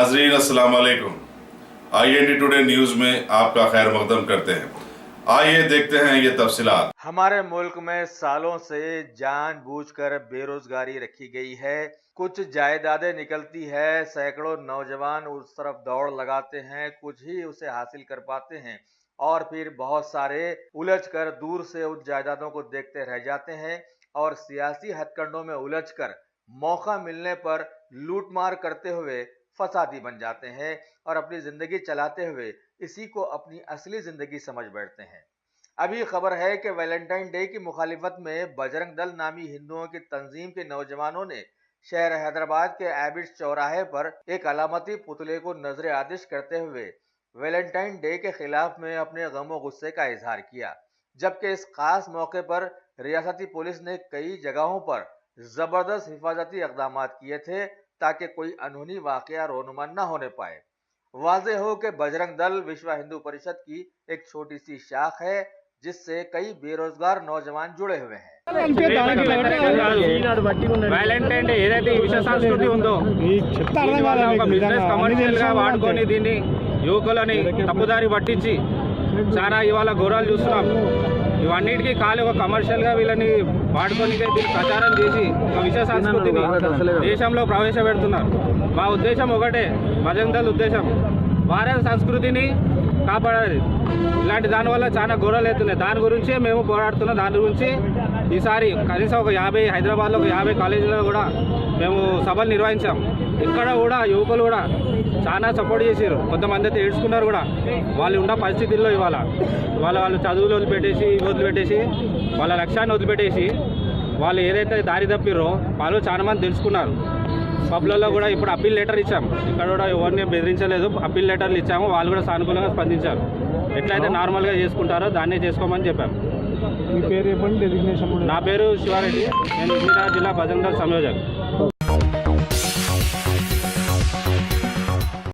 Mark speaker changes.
Speaker 1: नाजरीन अस्सलाम वालेकुम। IND टुडे न्यूज़ में आपका खैर मकदम करते हैं। आइए देखते हैं ये तफसीलात।
Speaker 2: हमारे मुल्क में सालों से जानबूझकर बेरोजगारी रखी गई है। कुछ जायदादें निकलती है, सैकड़ों नौजवान उस तरफ दौड़ लगाते हैं, कुछ ही उसे हासिल कर पाते हैं और फिर बहुत सारे उलझकर दूर से उन जायदादों को देखते रह जाते हैं और सियासी हथकंडों में उलझकर मौका मिलने पर लूटमार करते हुए फसादी बन जाते हैं और अपनी जिंदगी चलाते हुए इसी को अपनी असली जिंदगी समझ बैठते हैं। अभी खबर है कि वैलेंटाइन डे की मुखालिफत में बजरंग दल नामी हिंदुओं की तंजीम के नौजवानों ने शहर हैदराबाद के एबिट्स चौराहे पर एक अलामती पुतले को नजर आतिश करते हुए वैलेंटाइन डे के खिलाफ में अपने गम और गुस्से का इजहार किया। जबकि इस खास मौके पर रियासती पुलिस ने कई जगहों पर जबरदस्त हिफाजती इकदाम किए थे ताकि कोई अनहोनी वाकया रोनुमा न होने पाए। वाज़ेह हो कि बजरंग दल विश्व हिंदू परिषद की एक छोटी सी शाख है जिससे कई बेरोजगार नौजवान जुड़े हुए हैं।
Speaker 3: వ్యాలంటైన్ డే ఏదైతే ఈ విశ్వ సంస్కృతి ఉందో దీని వల్ల ఒక బిజినెస్ కమర్షియల్ గా వాడుకొని దీన్ని యువకులని తప్పుదారి పట్టించి చాలా ఇవాళ ఘోరాలు చూస్తున్నాం। ఇవన్నిటికీ ఖాళీ ఒక కమర్షియల్ గా వీళ్ళని వాడుకొని దీన్ని ప్రచారం చేసి ఒక విశ్వ సంస్కృతిని దేశంలో ప్రవేశపెడుతున్నారు। మా ఉద్దేశం ఒకటే, బజరంగ్ దళ్ ఉద్దేశం భారత సంస్కృతిని కాపాడాలి। ఇలాంటి దానివల్ల చాలా ఘోరాలు అవుతున్నాయి, దాని గురించే మేము పోరాడుతున్నాం। దాని గురించి ఈసారి కనీసం ఒక 50 హైదరాబాద్లో ఒక 50 కాలేజీలో కూడా మేము సభలు నిర్వహించాం। ఇక్కడ కూడా యువకులు కూడా చాలా సపోర్ట్ చేశారు, కొంతమంది అయితే ఏడ్చుకున్నారు కూడా। వాళ్ళు ఉన్న పరిస్థితుల్లో ఇవాళ వాళ్ళు చదువులు వదిలిపెట్టేసి వదిలిపెట్టేసి వాళ్ళ లక్ష్యాన్ని వదిలిపెట్టేసి వాళ్ళు ఏదైతే దారి తప్పిరో వాళ్ళు చాలా మంది తెలుసుకున్నారు। పబ్లలో కూడా ఇప్పుడు అప్పీల్ లెటర్ ఇచ్చాం, ఇక్కడ కూడా ఎవరిని బెదిరించలేదు, అప్పీల్ లెటర్లు ఇచ్చాము, వాళ్ళు కూడా సానుకూలంగా స్పందించారు। ఎట్లయితే నార్మల్గా చేసుకుంటారో దాన్నే చేసుకోమని చెప్పాం।
Speaker 4: మీ పేరు చెప్పండి, డెసిగ్నేషన్?
Speaker 3: నా పేరు శివారెడ్డి, నేను ఇందిరా జిల్లా బజరంగ్ దళ్ సంయోజక్।